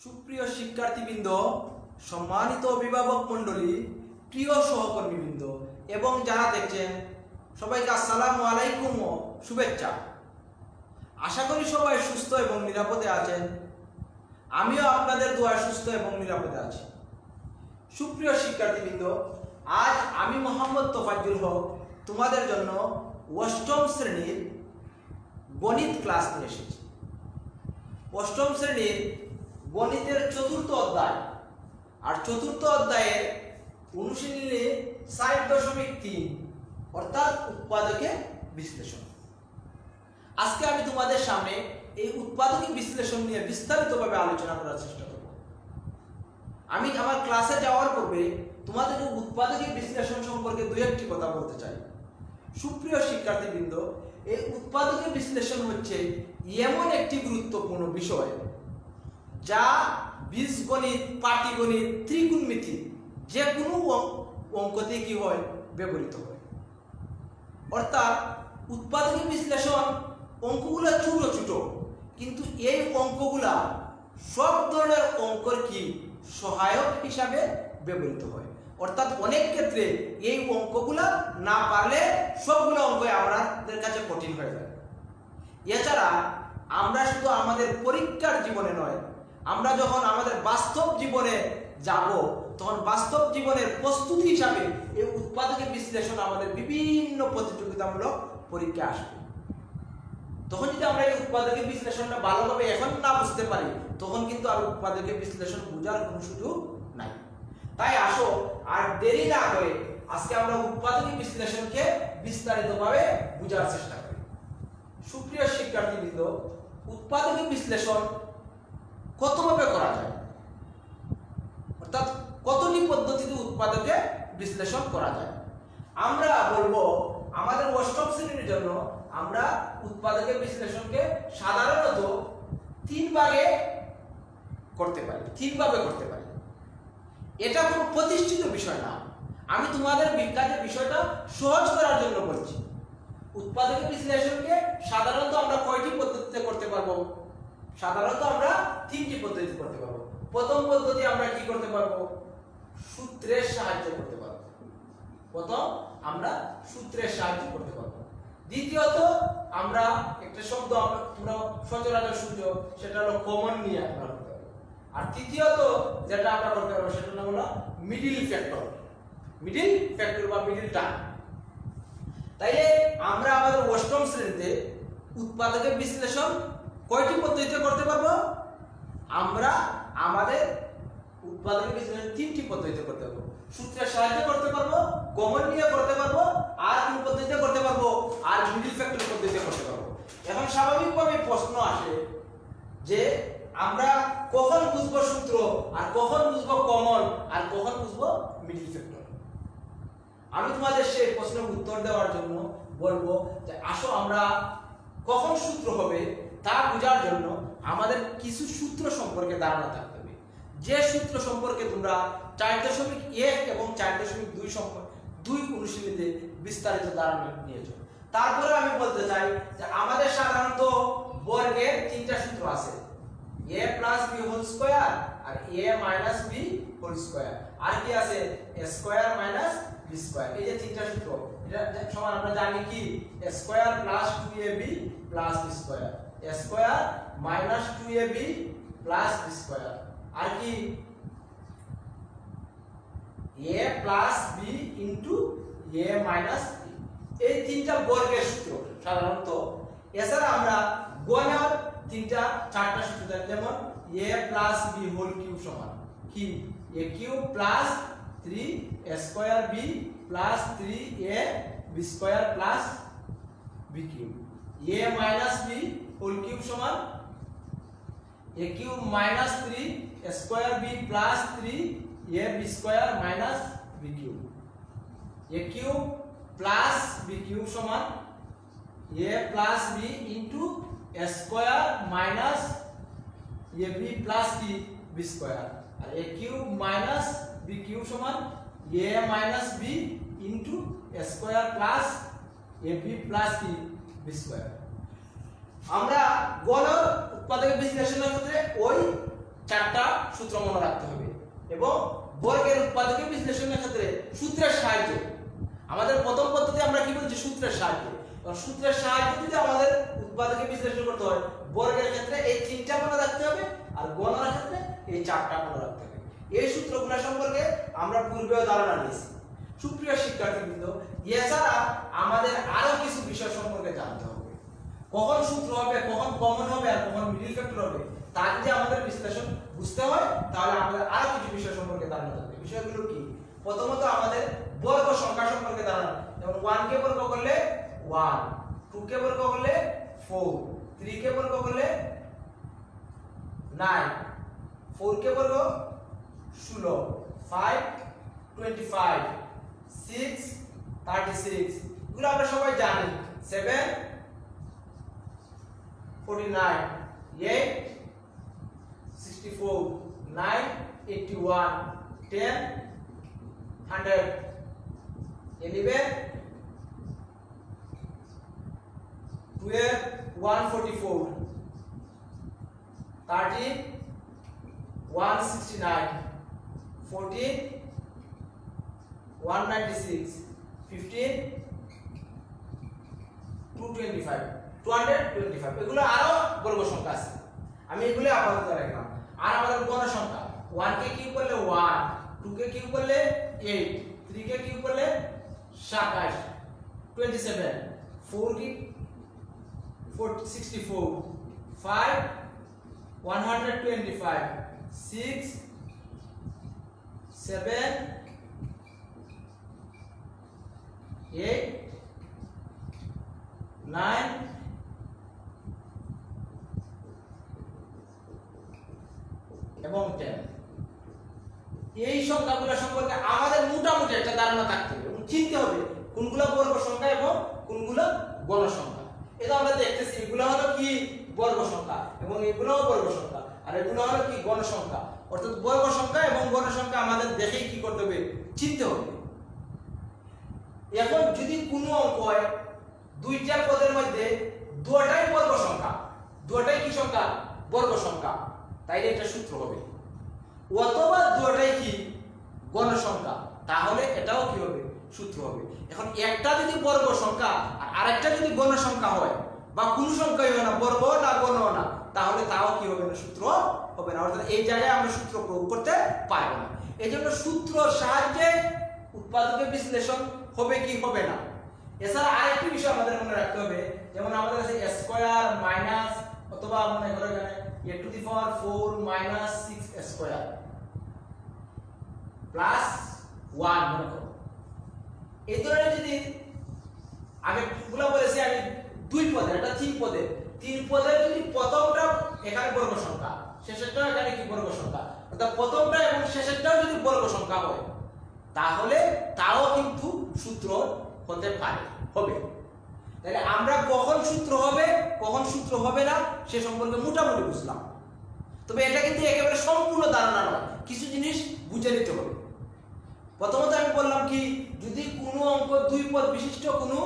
সুপ্রিয় শিক্ষার্থীবৃন্দ, সম্মানিত অভিভাবক মণ্ডলী, প্রিয় সহকর্মীবৃন্দ এবং যারা দেখছেন সবাইকে আসসালামু আলাইকুম ও শুভেচ্ছা। আশা করি সবাই সুস্থ এবং নিরাপদে আছেন। আমিও আপনাদের দোয়ায় সুস্থ এবং নিরাপদে আছি। সুপ্রিয় শিক্ষার্থীবৃন্দ, আজ আমি মোহাম্মদ তোফাজ্জুল হক তোমাদের জন্য অষ্টম শ্রেণীর গণিত ক্লাস নিয়ে এসেছি। অষ্টম শ্রেণীর গণিতের চতুর্থ অধ্যায়, আর চতুর্থ অধ্যায়ের অনুশীলনী 4.3 অর্থাৎ উৎপাদকে বিশ্লেষণ। আজকে আমি তোমাদের সামনে এই উৎপাদকে বিশ্লেষণ নিয়ে বিস্তারিতভাবে আলোচনা করার চেষ্টা করব। আমি আমার ক্লাসে যাওয়ার পূর্বে তোমাদের উৎপাদকে বিশ্লেষণ সম্পর্কে দুই একটি কথা বলতে চাই। সুপ্রিয় শিক্ষার্থীবৃন্দ, এই উৎপাদকে বিশ্লেষণ হচ্ছে এমন একটি গুরুত্বপূর্ণ বিষয় যা বীজগণিত, পাটিগণিত, ত্রিকোণমিতি যে কোনো অঙ্কতে কি হয়, ব্যবহৃত হয়। অর্থাৎ উৎপাদকে বিশ্লেষণ অঙ্কগুলো ছোট ছোট, কিন্তু এই অঙ্কগুলা সব ধরনের অঙ্কর কি সহায়ক হিসাবে ব্যবহৃত হয়। অর্থাৎ অনেক ক্ষেত্রে এই অঙ্কগুলা না পারলে সবগুলো অঙ্ক আমাদের কাছে কঠিন হয়ে যায়। এছাড়া আমরা শুধু আমাদের পরীক্ষার জীবনে নয়, আমরা যখন আমাদের বাস্তব জীবনে যাব তখন বাস্তব জীবনের প্রস্তুতি হিসাবে এই উৎপাদকের বিশ্লেষণ আমাদের বিভিন্ন প্রতিযোগিতামূলক পরীক্ষা আসবে। তখন যদি আমরা এই উৎপাদকের বিশ্লেষণটা ভালোভাবে এখন না বুঝতে পারি, তখন কিন্তু আর উৎপাদকের বিশ্লেষণ বোঝার কোনো সুযোগ নাই। তাই আসো আর দেরি না করে আজকে আমরা উৎপাদকের বিশ্লেষণকে বিস্তারিতভাবে বোঝার চেষ্টা করি। সুপ্রিয় শিক্ষার্থীবৃন্দ, উৎপাদকের বিশ্লেষণ কতভাবে করা যায়, অর্থাৎ কতটি পদ্ধতিতে উৎপাদকে বিশ্লেষণ করা যায়। আমরা বলবো আমাদের অষ্টম শ্রেণীর জন্য আমরা উৎপাদকের বিশ্লেষণকে সাধারণত তিন ভাগে করতে পারি, তিনভাবে করতে পারি। এটা কোনো প্রতিষ্ঠিত বিষয় না, আমি তোমাদের বিজ্ঞানের বিষয়টা সহজ করার জন্য বলছি। উৎপাদকের বিশ্লেষণকে সাধারণত আমরা কয়টি পদ্ধতিতে করতে পারবো? সাধারণত আমরা তিনটি পদ্ধতি করতে পারবো। প্রথম পদ্ধতি আমরা কি করতে পারবো? সূত্রের সাহায্যে করতে পারবো। প্রথম আমরা সূত্রের সাহায্যে করতে পারবো। দ্বিতীয়ত আমরা একটা শব্দ আমরা সচরাচর সূত্র, সেটা হলো কমন নিয়ে আমরা করতে পারবো। আর তৃতীয়ত যেটা আমরা করতে পারবো সেটার নাম হলো মিডিল ফ্যাক্টর, মিডিল ফ্যাক্টর বা মিডিল টার্ম। তাই আমরা আমাদের অষ্টম শ্রেণীতে উৎপাদকের বিশ্লেষণ কয়টি পদ্ধতিতে করতে পারবো? আমরা আমাদের উৎপাদকের বিশ্লেষণ তিনটি পদ্ধতিতে করতে পারবো। সূত্রের সাহায্যে করতে পারবো, কমন নিয়ে করতে পারবো, আর কোন পদ্ধতিতে করতে পারবো? আর মিডিল ফ্যাক্টর পদ্ধতিতে করতে পারবো। এখন স্বাভাবিকভাবে প্রশ্ন আসে যে আমরা কখন বুঝবো সূত্র, আর কখন বুঝবো কমন, আর কখন বুঝবো মিডিল ফ্যাক্টর? আমি তোমাদের সেই প্রশ্নের উত্তর দেওয়ার জন্য বলবো যে আসো আমরা কখন সূত্র হবে তা বোঝার জন্য আমাদের কিছু সূত্র সম্পর্কে ধারণা থাকতে হবে। যে সূত্র সম্পর্কে তোমরা 4.1 এবং 4.2 অনুশীলনীতে বিস্তারিত ধারণা নিয়েছো। তারপরে আমি বলতে চাই যে আমাদের সাধারণত বর্গের তিনটা সূত্র আছে, a + b হোল স্কয়ার, আর a - b হোল স্কয়ার, আর কি আছে a স্কয়ার - b স্কয়ার। এই যে তিনটা সূত্র, এটা সমান আমরা জানি কি a square + 2ab + b square, a square - 2ab + b square, আর কি a + b * a - b। এই তিনটা বর্গের সূত্র সাধারণত। এছাড়া আমরা গণের চারটা সূত্র জানি, যেমন a + b হোল কিউব সমান কি a cube + 3a square b + 3a b square + b cube. a - b whole cube সমান a cube - 3a square b + 3a b square - b cube. a cube + b cube সমান a + b a square - ab + b square, আর a cube - b cube সমান a - b a square + ab + b square. আমরা গড় উৎপাদকের বিশ্লেষণের ক্ষেত্রে ওই চারটা সূত্র মনে রাখতে হবে এবং বর্গের উৎপাদকের বিশ্লেষণের ক্ষেত্রে সূত্রের সাহায্যে আমাদের প্রথম পদ্ধতি আমরা কি বলছি সূত্রের সাহায্যে। এবং সূত্রের সাহায্যে যদি আমাদের উৎপাদকের বিশ্লেষণ করতে হয় বর্গের ক্ষেত্রে এই তিনটা মনে রাখতে হবে আর গণনার ক্ষেত্রে এই চারটা মনে রাখতে হবে। এই সূত্রগুলো সম্পর্কে আমরা পূর্বেও ধারণা নিয়েছি। সুপ্রিয় শিক্ষার্থীবৃন্দ, এছাড়া আমাদের আরো কিছু বিষয় সম্পর্কে জানতে হবে। কখন সূত্র হবে, কখন কমন হবে আর কখন মিডল ফ্যাক্টর হবে তা যদি আমাদের বিশ্লেষণ বুঝতে হয় তাহলে আমাদের আরো কিছু বিষয় সম্পর্কে ধারণা থাকবে। বিষয়গুলো কি? প্রথমত আমাদের বর্গ সংখ্যা সম্পর্কে ধারণা, যেমন 1 কে বর্গ করলে 1, 2 কে বর্গ করলে 4, 3 কে বর্গ করলে 9, 4 কে বর্গ 16, 5 25, 6 36, এগুলো আমরা সবাই জানি। 7 49, 8 64, 9 81, 10 100, 11 12 144, 13 169, 14 196, 15 225, এগুলো আরো বর্গ সংখ্যা আছে, আমি এগুলো আপাতত রাখলাম। আর আমাদের গণ সংখ্যা 1 কে কিউব করলে 1, 2 কে কিউব করলে 8, 3 কে কিউব করলে 27, 27, 4 কে 64, 5 125, 6 7 8 9 এবং 10। এই সংখ্যাগুলো সম্পর্কে আমাদের মোটামুটি একটা ধারণা থাকতে হবে এবং চিনতে হবে কোনগুলো বর্গ সংখ্যা এবং কোনগুলো গণ সংখ্যা। এটা আমরা দেখতেছি এগুলো হলো কি বর্গ সংখ্যা এবং এগুলোও বর্গ সংখ্যা আর এগুলো হলো কি গণ সংখ্যা। অর্থাৎ বর্গ সংখ্যা এবং গণ সংখ্যা আমাদের দেখেই কি করতে হবে, চিনতে হবে। এখন যদি কোনো অঙ্ক হয় দুইটা পদের মধ্যে দুটোটাই বর্গ সংখ্যা, দুটোটাই কি সংখ্যা, বর্গ সংখ্যা, তাইলে এটা সূত্র হবে। অথবা দুটোটাই কি গণ সংখ্যা, তাহলে এটাও কি হবে, সূত্র হবে। এখন একটা যদি বর্গ সংখ্যা আর আরেকটা যদি গণ সংখ্যা হয় বা কোন সংখ্যাই হয় না, বর্গ না গণ না, তাহলে তাও কি হবে না, সূত্র হবে না। অর্থাৎ এই জায়গায় আমরা সূত্র প্রয়োগ করতে পারবো না। এই জন্য সূত্রর সাহায্যে উৎপাদকের বিশ্লেষণ হবে কি হবে না। এছাড়া আরেকটি বিষয় আমাদের মনে রাখতে হবে, যেমন আমাদের কাছে a স্কয়ার মাইনাস অথবা মনে করো এখানে a to the power 4 minus 6 square plus 1 মনে করো। এই ধরনের যদি আগে গুলো বলেছি আমি দুই পদের, এটা তিন পদের, তিন পদের যদি প্রথমটা এখানে বর্গ সংখ্যা, শেষেরটাও এখানে কি বর্গ সংখ্যা, অর্থাৎ প্রথমটা এবং শেষেরটাও যদি বর্গ সংখ্যা হয় তাহলে তাও কিন্তু সূত্র হতে পারে, হবে। তাহলে আমরা কখন সূত্র হবে কখন সূত্র হবে না সে সম্পর্কে মোটামুটি বুঝলাম। তবে এটা কিন্তু একেবারে সম্পূর্ণ ধারণা নয়, কিছু জিনিস বুঝে নিতে হবে। প্রথমত আমি বললাম কি, যদি কোনো অঙ্ক দুই পদ বিশিষ্ট কোনো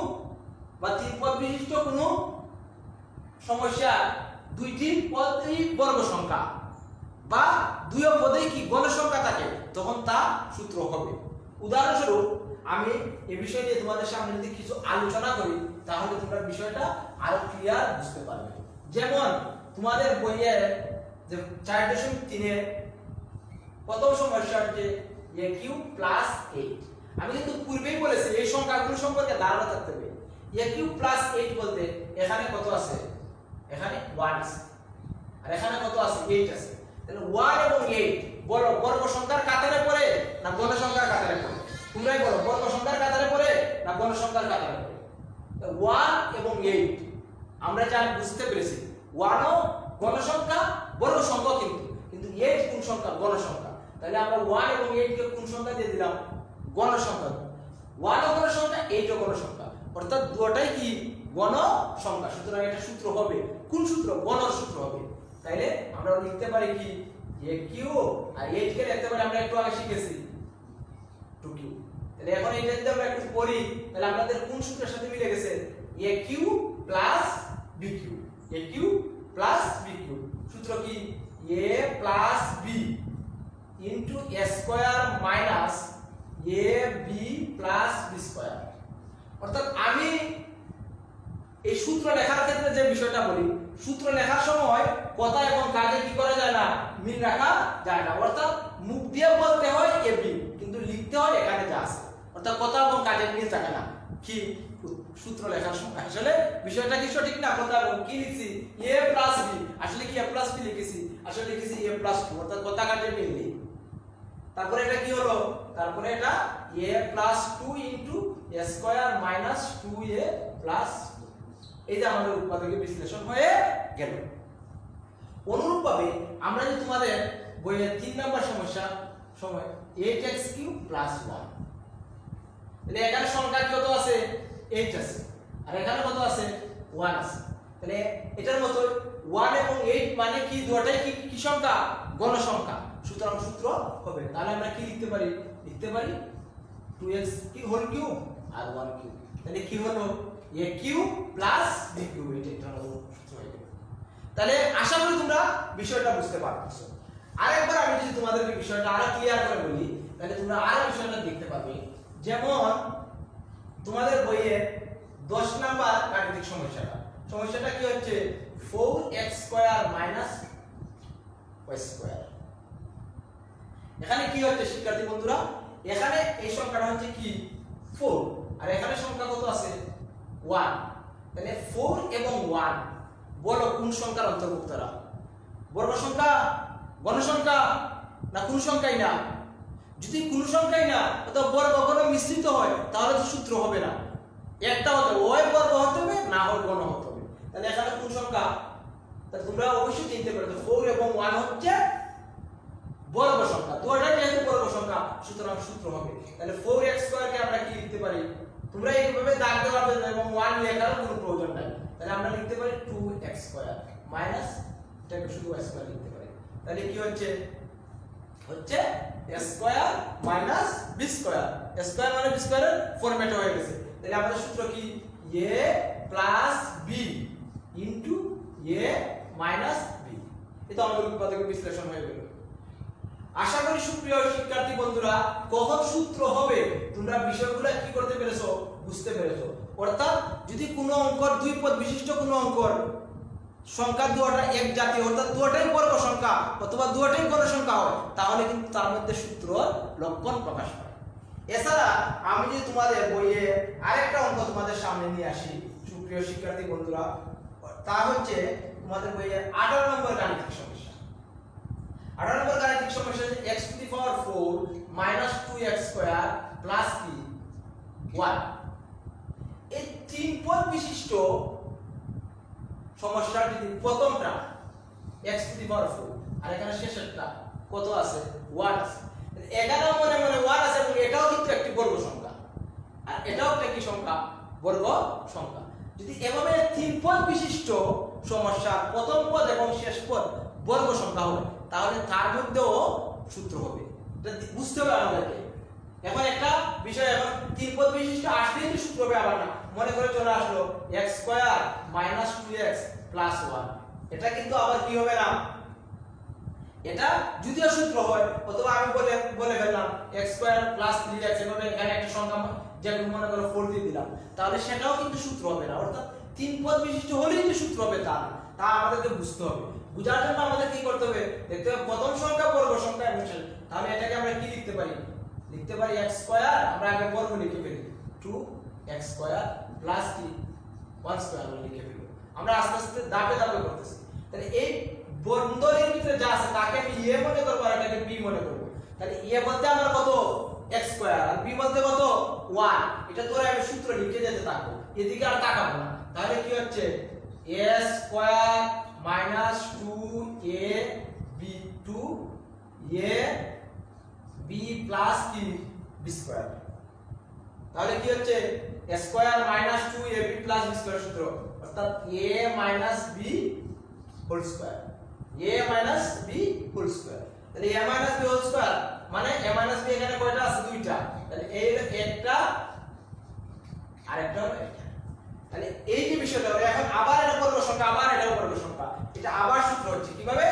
বা তিন পদ বিশিষ্ট কোনো সমস্যা দুইটি পদই বর্গ সংখ্যা বা দুই পদেই কি গণ সংখ্যা থাকে, তখন তা সূত্র হবে। উদাহরণস্বরূপ আমি এই বিষয় নিয়ে তোমাদের সামনে যদি কিছু আলোচনা করি তাহলে তোমরা বিষয়টা আরো ক্লিয়ার বুঝতে পারবে। যেমন তোমাদের বইয়ের যে 4.3 এর প্রথম সমস্যা হচ্ছে a কিউব প্লাস 8। আমি কিন্তু পূর্বেই বলেছি এই সংখ্যাগুলো সম্পর্কে ধারণা থাকতে হবে। a কিউব প্লাস 8 বলতে এখানে কত আছে, এখানে 1 আছে আর এখানে কত আছে, 8 আছে। তাহলে 1 এবং 8 বর্গ সংখ্যার কাতারে পড়ে না গণ সংখ্যার কাতারে পড়ে? তোমরাই বলো, বর্গ সংখ্যার কাতারে পড়ে না গণ সংখ্যার কাতারে পড়ে? 1 এবং 8 আমরা যা বুঝতে পেরেছি, 1 ও গণ সংখ্যা, বর্গ সংখ্যা কিন্তু 8 কোন সংখ্যা, গণ সংখ্যা। তাহলে আমরা 1 এবং 8 কে কোন সংখ্যা দিয়ে দিলাম, গণ সংখ্যা। 1 ও গণ সংখ্যা, 8 ও গণ সংখ্যা, অর্থাৎ দুটোটাই কি গণ সংখ্যা। সুতরাং এটা সূত্র হবে কোন সূত্র, গণর সূত্র হবে। তাইলে আমরা লিখতে পারি কি a কিউব আর 8 কে লিখতে পারি আমরা একটু আগে শিখেছি 2q। তাহলে এখন এটা যদি আমরা একটু পড়ি তাহলে আমাদের কোন সূত্রের সাথে মিলে গেছে, a cube plus b cube, a cube plus b cube. সূত্র কি a plus b into a square minus a b plus b square. অর্থাৎ আমি এই সূত্র লেখার ক্ষেত্রে যে বিষয়টা বলি, সূত্র লেখার সময় কথা এবং কাজে কি করা যায় না, মিল রাখা যায় না। অর্থাৎ মুখ দিয়ে বলতে হয় এ বি, কিন্তু লিখতে হয় এখানে যা আছে, অর্থাৎ কথা এবং কাজের মিল থাকে না। কি সূত্র লেখার সময় আসলে বিষয়টা কি সঠিক না, কথা এবং কি লিখছি এ প্লাস বি, আসলে কি এ প্লাস বি লিখেছি, আসলে লিখেছি এ প্লাস টু, অর্থাৎ কথা কাজের মিল নেই। তারপরে এটা কি হলো, তারপরে এটা a plus 2 into a square minus 2a plus, এই যে আমাদের উৎপাদকের বিশ্লেষণ হয়ে গেল। অনুরূপভাবে আমরা যদি তোমাদের বইয়ের 3 নাম্বার সমস্যা সময় 8x³ প্লাস 1, তাহলে এখানে সংখ্যা কত আছে 8 আছে, আর এখানে কত আছে 1 আছে। তাহলে এটার মতো 1 এবং 8 মানে কি, দুটোটাই কি সংখ্যা, গণ সংখ্যা, সুতরাং সূত্র হবে। তাহলে আমরা কি লিখতে পারি, লিখতে পারি 2x কি হোল কিউব আর 1 কিউব। তাহলে কি হলো a cube plus b cube, এটা হলো সূত্র হয়ে গেল। তাহলে আশা করি তোমরা বিষয়টা বুঝতে পারছো। আরেকবার আমি যদি তোমাদেরকে বিষয়টা আরো ক্লিয়ার করে বলি, তাহলে তোমরা আরো বিষয়টা দেখতে পাবে। যেমন তোমাদের বইয়ে 10 নাম্বার গাণিতিক সমস্যাটা কি হচ্ছে 4x square minus y square. এখানে কি হচ্ছে শিক্ষার্থী বন্ধুরা, এখানে এই সংখ্যাটা হচ্ছে কি 4, আর এখানে সংখ্যা কত আছে 1। তাহলে 4 এবং 1 বলো কোন সংখ্যার অন্তর্ভুক্তরা, বর্গ সংখ্যা, গণ সংখ্যা, না কোন সংখ্যাই না? যদি কোন সংখ্যাই না, অথবা বর্গ গণ মিশ্রিত হয়, তাহলে তো সূত্র হবে না, একটা হতে হবে, হয় বর্গ হতে হবে, না হয় গণ হতে হবে। তাহলে এখানে কোন সংখ্যা, তাহলে তোমরা অবশ্যই চিনতে পারবে 4 এবং 1 হচ্ছে বর্গ সংখ্যা, দুটোটাই যেহেতু বর্গ সংখ্যা, সুতরাং সূত্র হবে। তাহলে 4x স্কয়ারকে আমরা কি লিখতে পারি, তোমরা এইভাবে দাগ দেওয়ার জন্য এবং 1 লেখার কোনো প্রয়োজন নাই। তাহলে আমরা লিখতে পারি 2x স্কয়ার মাইনাস, এটাকে শুধু y স্কয়ার লিখতে পারি। তাহলে কি হচ্ছে a square minus b square, a square মানে b স্কয়ারের ফরম্যাট হয়ে গেছে। তাহলে আমাদের সূত্র কি a plus b into a minus b, এটা আমাদের উৎপাদকের বিশ্লেষণ হয়ে গেল। আশা করি সুপ্রিয় শিক্ষার্থী বন্ধুরা, কখন সূত্র হবে তোমরা বিষয়গুলো কি করতে পেরেছো, বুঝতে পেরেছো। অর্থাৎ যদি কোনো অঙ্কর দুই পদ বিশিষ্ট কোনো অঙ্কর সংখ্যা দুটোটা এক জাতীয়, অর্থাৎ দুটোটাই বর্গ সংখ্যা অথবা দুটোটাই গণ সংখ্যা হয়, তাহলে কিন্তু তার মধ্যে সূত্র লক্ষণ প্রকাশ পায়। এছাড়া আমি যদি তোমাদের বইয়ে আরেকটা অঙ্ক তোমাদের সামনে নিয়ে আসি সুপ্রিয় শিক্ষার্থী বন্ধুরা, তা হচ্ছে তোমাদের বইয়ে 18 নম্বর গাণিতিক সমস্যা। 18 নম্বর গাণিতিক সমস্যা হচ্ছে x to the power 4 minus 2x square plus কি 1। এই তিন পদ বিশিষ্ট সমস্যার যদি প্রথমটা x টু দি পাওয়ার 4, আর এখানে শেষেরটা কত আছে 1 আছে, এখানে মনে 1 আছে এবং এটাও কিন্তু একটি বর্গ সংখ্যা, আর এটাও একটি সংখ্যা, বর্গ সংখ্যা। যদি এভাবে তিন পদ বিশিষ্ট সমস্যার প্রথম পদ এবং শেষ পদ বর্গ সংখ্যা হয়, তাহলে তার মধ্যেও সূত্র হবে, এটা বুঝতে হবে আমাদেরকে। এখন একটা বিষয়, এখন তিন পদ বিশিষ্ট আসলেই তো সূত্র হবে আবার না, মনে করে চলে আসলো x square minus 2x plus 1, এটা কিন্তু আবার কি হবে না, এটা যদিও সূত্র হয়, অথবা আমি বলে ফেললাম x স্কয়ার প্লাস 3x, এভাবে এখানে একটা সংখ্যা যেমন মনে করো 4 দিয়ে দিলাম, তাহলে সেটাও কিন্তু সূত্র হবে না। অর্থাৎ তিন পদ বিশিষ্ট হলেই যে সূত্র হবে তা আমাদেরকে বুঝতে হবে। বুঝার জন্য আমাদের কি করতে হবে, দেখতে হবে প্রথম সংখ্যা বর্গ সংখ্যা এবং শেষ। তাহলে এটাকে আমরা কি লিখতে পারি, লিখতে পারি x স্কয়ার, আমরা আগে বর্গ লিখে ফেলি 2x স্কয়ার প্লাস কি 1 স্কয়ার লিখে ফেলি। আমরা আস্তে আস্তে ধাপে ধাপে করতেছি। তাহলে এই বন্ধনীর ভিতরে যা আছে তাকে আমি a মনে করব আর এটাকে b মনে করব। তাহলে a বলতে আমরা কত x স্কয়ার আর b বলতে কত 1, এটা ধরে আমি সূত্র লিখে যেতে থাকবো, এদিকে আর তাকাবো না। তাহলে কি হচ্ছে a square minus 2ab 2ab plus কি b স্কয়ার। তাহলে কি হচ্ছে a square minus 2ab plus b square সূত্র, অর্থাৎ a minus b whole square, a minus b whole square. তাহলে a minus b whole square মানে a মাইনাস b এখানে কয়টা আছে, দুইটা, তাহলে এই একটা আর একটা হলো এটা। তাহলে এই যে বিষয়টা হলো, এখন আবার এটা বর্গ সংখ্যা, আবার এটা বর্গ সংখ্যা, এটা আবার সূত্র হচ্ছে কিভাবে,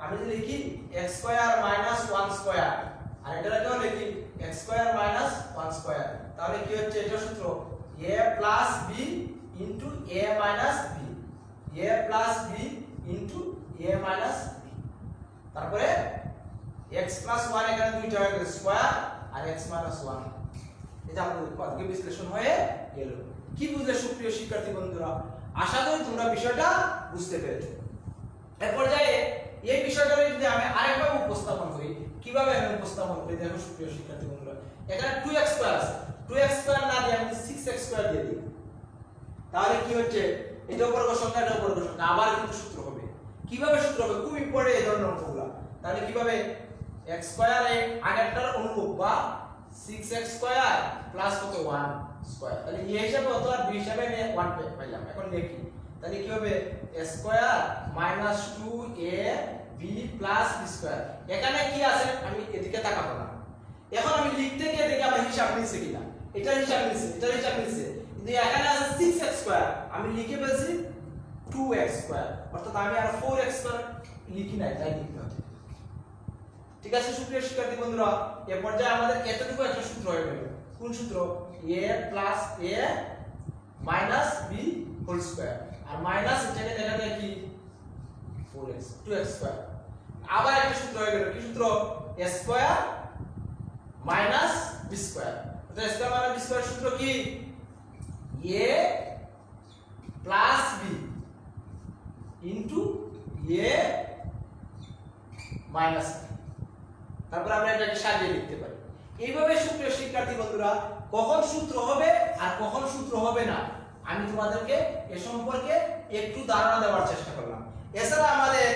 আমি যদি লিখি x স্কয়ার মাইনাস 1 স্কয়ার আর এটাকেও লিখি x স্কয়ার মাইনাস 1 স্কয়ার, তাহলে কি হচ্ছে এটা সূত্র a plus b into a minus b, a plus b into a minus b। তারপরে x প্লাস 1 এখানে দুইটা হয়ে গেল স্কয়ার আর x মাইনাস 1, এটা আমাদের পদকে বিশ্লেষণ হয়ে গেল। কি বুঝলে সুপ্রিয় শিক্ষার্থী বন্ধুরা? আশা করি তোমরা বিষয়টা বুঝতে পেরেছো। এই পর্যায়ে এই বিষয়টা যদি আমি আরেকবার উপস্থাপন করি, কিভাবে আমি উপস্থাপন করি দেখো সুপ্রিয় শিক্ষার্থী বন্ধুরা, এখানে 2x স্কয়ার আছে, 2x স্কয়ার না দিয়ে আমি 6x স্কয়ার দিয়ে দিই, তাহলে কি হচ্ছে এটা বর্গ সংখ্যা এটা বর্গ সংখ্যা, আবার কিন্তু সূত্র হবে। কিভাবে সূত্র হবে? খুব ইম্পর্টেন্ট এই ধরনের অঙ্কগুলো। তাহলে কিভাবে x স্কয়ার এর আগেরটার অনুরূপ বা 6x স্কয়ার প্লাস কত 1 স্কয়ার, তাহলে এই হিসাবে কত আর b হিসাবে আমি 1 পাইলাম। এখন লিখি, তাহলে কি হবে a square minus 2ab plus b square. এখানে কি আছে আমি এদিকে তাকাবো না, এখন আমি লিখতে গিয়ে দেখি আমার হিসাব মিলছে কিনা। এটা হিসাব মিলছে, এটা হিসাব মিলছে, কিন্তু এখানে আছে 6x স্কয়ার, আমি লিখে ফেলছি 2x স্কয়ার, অর্থাৎ আমি আর 4x স্কয়ার লিখি নাই, তাই লিখতে হবে। ঠিক আছে সুপ্রিয় শিক্ষার্থী বন্ধুরা, এই পর্যায়ে আমাদের এতটুকু একটা সূত্র হয়ে গেল। কোন সূত্র? a plus a minus b whole square, আর মাইনাস এটাকে দেখা যায় কি 4x 2x স্কয়ার। আবার একটা সূত্র হয়ে গেল, কি সূত্র? a square minus b square. তো a square minus b square সূত্র কি? a plus b into a minus b। তারপর আমরা এটাকে সাজিয়ে লিখতে পারি। এইভাবে সুপ্রিয় শিক্ষার্থী বন্ধুরা, কখন সূত্র হবে আর কখন সূত্র হবে না আমি তোমাদেরকে এ সম্পর্কে একটু ধারণা দেওয়ার চেষ্টা করলাম। এছাড়া আমাদের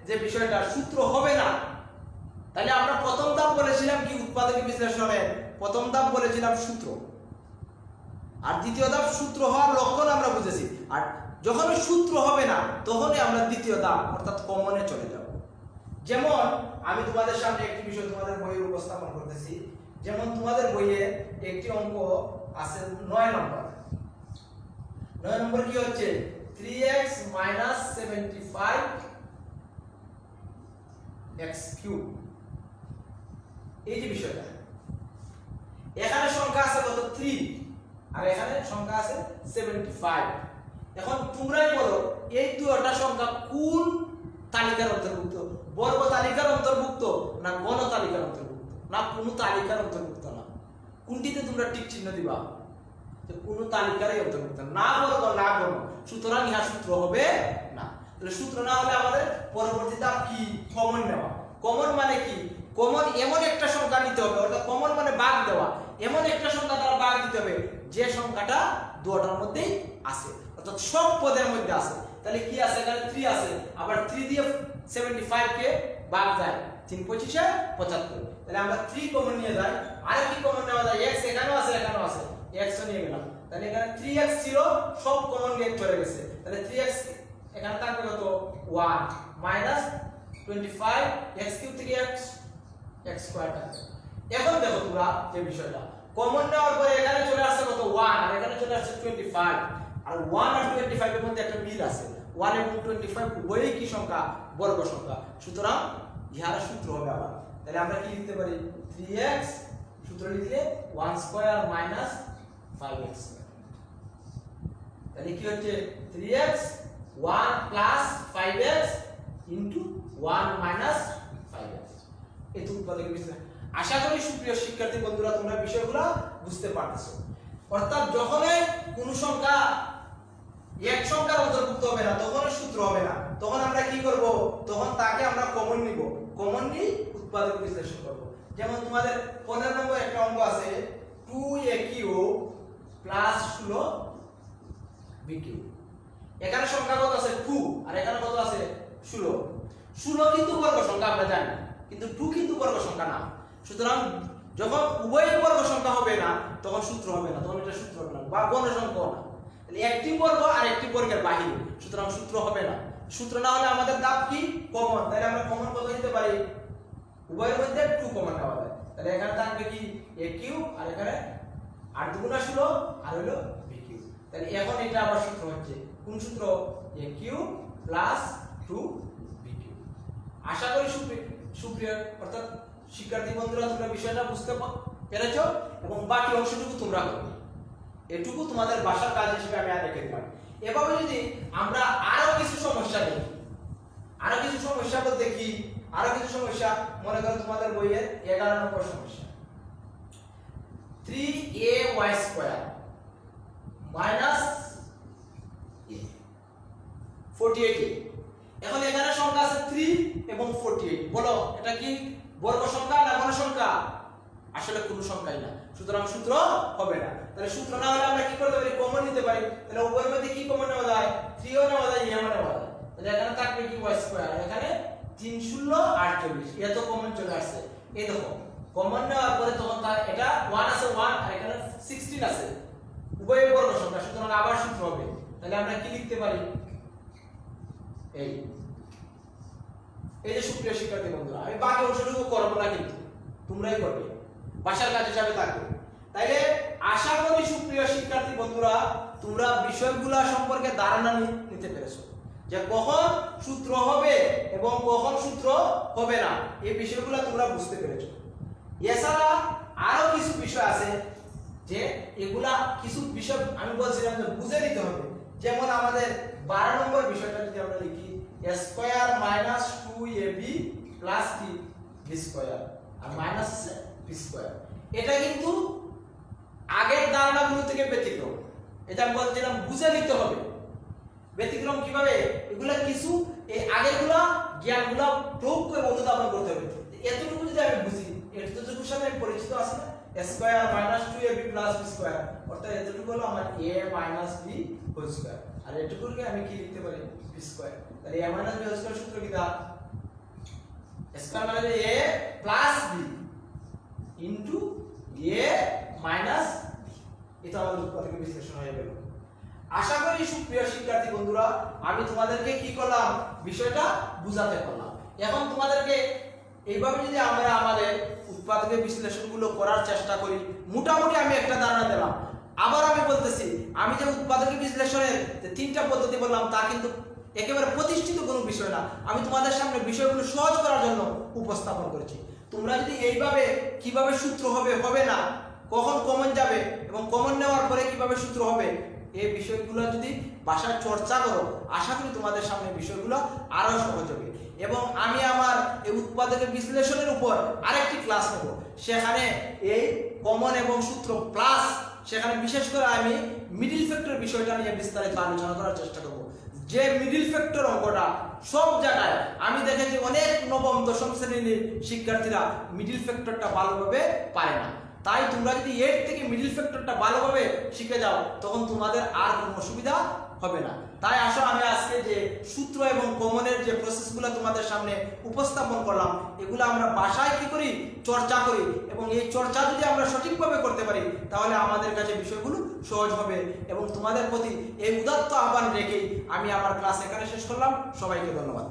যে বিষয়টা সূত্র হবে না, তাহলে আমরা প্রথম ধাপ বলেছিলাম কি উৎপাদক বিশ্লেষণের প্রথম ধাপ বলেছিলাম সূত্র, আর দ্বিতীয় ধাপ সূত্র হওয়ার লক্ষণ আমরা বুঝেছি। আর যখন সূত্র হবে না তখনই আমরা দ্বিতীয় ধাপ অর্থাৎ কমনে চলে যাব। যেমন আমি তোমাদের সামনে একটি বিষয় তোমাদের বইয়ে উপস্থাপন করতেছি। যেমন তোমাদের বইয়ে একটি অঙ্ক আছে 9 নম্বর। 9 নম্বর কি হচ্ছে 3x 75 x3। এই যে বিষয়টা, এখানে সংখ্যা আছে কত 3 আর এখানে সংখ্যা আছে 75। এখন তোমরাই বলো এই দুটো সংখ্যা কোন তালিকার অন্তর্ভুক্ত? বর্গ তালিকার অন্তর্ভুক্ত না গণ তালিকার অন্তর্ভুক্ত না কোনো তালিকার অন্তর্ভুক্ত না? কোনটিতে তোমরা টিক চিহ্ন দিবা? যে কোনো তালিকারই অন্তর্ভুক্ত না, বর্গ না গণ, সুতরাং ইহা সূত্র হবে না। তাহলে সূত্র না হলে আমাদের পরবর্তী ধাপ কি? কমন নেওয়া। কমন মানে কি? কমন এমন একটা সংখ্যা নিতে হবে, অর্থাৎ কমন মানে ভাগ দেওয়া, এমন একটা সংখ্যা দ্বারা ভাগ দিতে হবে যে সংখ্যাটা দুটোর মধ্যেই আছে, অর্থাৎ সব পদের মধ্যে আছে। তাহলে কি আছে? এখানে 3 আছে, আবার 3 দিয়ে 75 কে ভাগ যায় 3 25 75। তাহলে আমরা 3 কমন নিয়ে যাই। আর কি কমন নেওয়া যায়? x এখানেও আছে এখানেও আছে, x ও নিয়ে গেলাম। তাহলে এখানে 3x ছিল, সব কমন গেট করে গেছে। তাহলে 3x এখানে থাকবে কত 1 মাইনাস 25 x3 থেকে x স্কয়ার থাকবে। এখন দেখো তোমরা যে বিষয়টা কমন নেওয়ার পরে এখানে চলে আসছে কত 1 আর এখানে চলে আসছে 25, আর 1 আর 25 এর মধ্যে একটা মিল আছে। 1 এবং 25 উভয়ই কি সংখ্যা? বর্গ সংখ্যা। সুতরাং ইহার সূত্র হবে আবার। তাহলে আমরা কি লিখতে পারি? 3x সূত্র লিখলে 1 স্কয়ার মাইনাস 5x স্কয়ার। তাহলে কি হচ্ছে 3x 1 plus 5x into 1 minus 5x। এত উৎপাদক বিশ্লেষণ। আশা করি সুপ্রিয় শিক্ষার্থী বন্ধুরা তোমরা বিষয়গুলো বুঝতে পারতেছো। অর্থাৎ যখনই কোন সংখ্যা এক সংখ্যার অন্তর্ভুক্ত হবে না তখন সূত্র হবে না, তখন আমরা কি করব? তখন তাকে আমরা কমন নিব, কমন নিয়ে উৎপাদক বিশ্লেষণ করব। যেমন তোমাদের 15 নম্বর একটা অঙ্ক আছে 2aq প্লাস 16bq। এখানে সংখ্যা কত আছে 2 আর এখানে কত আছে 16। 16 কিন্তু বর্গ সংখ্যা আমরা জানি, কিন্তু 2 কিন্তু বর্গ সংখ্যা না। সুতরাং যখন উভয় বর্গ সংখ্যা হবে না তখন সূত্র হবে না, তখন এটা সূত্র হবে না বা গণ সংখ্যা না। তাহলে একটি বর্গ আর একটি বর্গের বাহিরে, সুতরাং সূত্র হবে না। সূত্র না হলে আমাদের ধাপ কি? কমন। তাহলে আমরা কমন কত নিতে পারি? উভয়ের মধ্যে 2 কমন নেওয়া যায়। তাহলে এখানে থাকবে কি a3 আর এখানে 8 দুগুণা 16 আর হলো bq। তাহলে এখন এটা আবার সূত্র হচ্ছে কোন সূত্র? a3 plus 2bq। আশা করি সুপ্রিয় অর্থাৎ শিক্ষার্থী বন্ধুরা তোমরা বিষয়টা বুঝতে পেরেছো এবং বাকি অংশটুকু তোমরা করবে। এটুকু তোমাদের বাসার কাজ হিসেবে আমি রেখে দিলাম। এভাবে যদি আমরা আরো কিছু সমস্যা দেখি, আরো কিছু সমস্যা বলতে কি, আরো কিছু সমস্যা মনে করো তোমাদের বইয়ের 11 নম্বর সমস্যা 3ay² মাইনাস 48। এখন এখানে সংখ্যা আছে 3 এবং 48। বলো এটা কি বর্গ সংখ্যা না ঘন সংখ্যা? আসলে কোনো সংখ্যাই না, সুতরাং সূত্র হবে না। তাহলে সূত্র না হলে আমরা কি করতে পারি? কমন নিতে পারি। তাহলে উভয়ের মধ্যে কি কমন নেওয়া যায়? 3 ও নেওয়া যায়, a নেওয়া যায়। তাহলে এখানে থাকবে কি y², এখানে 3 × 0 = 48। এত কমন চলে আসছে। এই দেখো কমন নেওয়ার পরে তখন এটা 1 আছে 1 আর এখানে 16 আছে, উভয় বর্গ সংখ্যা, সুতরাং আবার সূত্র হবে। তাহলে আমরা কি লিখতে পারি? এই যে সুপ্রিয় শিক্ষার্থী বন্ধুরা, আমি বাকি অংশটুকু করব না, কিন্তু তোমরাই করবে, বাসার কাজ হিসাবে থাকবে। তাইলে আশা করি সুপ্রিয় শিক্ষার্থী বন্ধুরা তোমরা বিষয়গুলো সম্পর্কে ধারণা নিতে পেরেছো, যে কখন সূত্র হবে এবং কখন সূত্র হবে না, এই বিষয়গুলো তোমরা বুঝতে পেরেছো। এছাড়া আরো কিছু বিষয় আছে, যে এগুলা কিছু বিষয় আমি বলছিলাম যে বুঝে নিতে হবে। যেমন আমাদের 12 নম্বর বিষয়টা যদি আমরা লিখি a² - 2ab + b² আর মাইনাস আছে b², এটা কিন্তু আগের ধারণাগুলো থেকে ব্যতিক্রম। এটা আমি বলছিলাম বুঝে নিতে হবে। ব্যতিক্রম কিভাবে? এগুলা কিছু এই আগেরগুলা জ্ঞানগুলা প্রয়োগ করে অনুধাবন করতে হবে। এতটুকু যদি আমি বুঝি, এতটুকুর সাথে আমি পরিচিত আছি না, a² - 2ab + b², অর্থাৎ এতটুকু হলো আমার a - b² আর এটুকুকে আমি কি লিখতে পারি? b²। তাহলে a - b² সূত্র কি? দা স্কয়ার মানে a plus b into a minus b। এটা আমাদের উৎপাদক বিশ্লেষণ হয়ে গেল। আশা করি সুপ্রিয় শিক্ষার্থী বন্ধুরা আমি তোমাদেরকে কি করলাম? বিষয়টা বুঝাতে পারলাম। এখন তোমাদেরকে এইভাবে যদি আমরা আমাদের উৎপাদকের বিশ্লেষণগুলো করার চেষ্টা করি, মোটামুটি আমি একটা ধারণা দিলাম। আবার আমি বলতেছি, আমি যে উৎপাদকের বিশ্লেষণের যে 3টা পদ্ধতি বললাম তা কিন্তু একেবারে প্রতিষ্ঠিত কোনো বিষয় না। আমি তোমাদের সামনে বিষয়গুলো সহজ করার জন্য উপস্থাপন করেছি। তোমরা যদি এইভাবে কিভাবে সূত্র হবে হবে না, কখন কমন যাবে এবং কমন নেওয়ার পরে কিভাবে সূত্র হবে, এই বিষয়গুলো যদি বাসায় চর্চা করো, আশা করি তোমাদের সামনে বিষয়গুলো আরো সহজ হবে। এবং আমি আমার এই উৎপাদকের বিশ্লেষণের উপর আরেকটি ক্লাস নেব, সেখানে এই কমন এবং সূত্র প্লাস সেখানে বিশেষ করে আমি মিডল ফ্যাক্টর বিষয়টা নিয়ে বিস্তারিত আলোচনা করার চেষ্টা করব। যে মিডল ফ্যাক্টর অঙ্কটা সব জায়গায় আমি দেখেছি অনেক নবম দশম শ্রেণীর শিক্ষার্থীরা মিডল ফ্যাক্টরটা ভালোভাবে পারে না। তাই তোমরা যদি এর থেকে মিডল ফ্যাক্টরটা ভালোভাবে শিখে যাও, তখন তোমাদের আর কোনো অসুবিধা হবে না। তাই আসো আমি আজকে যে সূত্র এবং কমনের যে প্রসেসগুলো তোমাদের সামনে উপস্থাপন করলাম, এগুলো আমরা বাসায় কি করি? চর্চা করি। এবং এই চর্চা যদি আমরা সঠিকভাবে করতে পারি, তাহলে আমাদের কাছে বিষয়গুলো সহজ হবে। এবং তোমাদের প্রতি এই উদাত্ত আহ্বান রেখেই আমি আমার ক্লাস এখানে শেষ করলাম। সবাইকে ধন্যবাদ।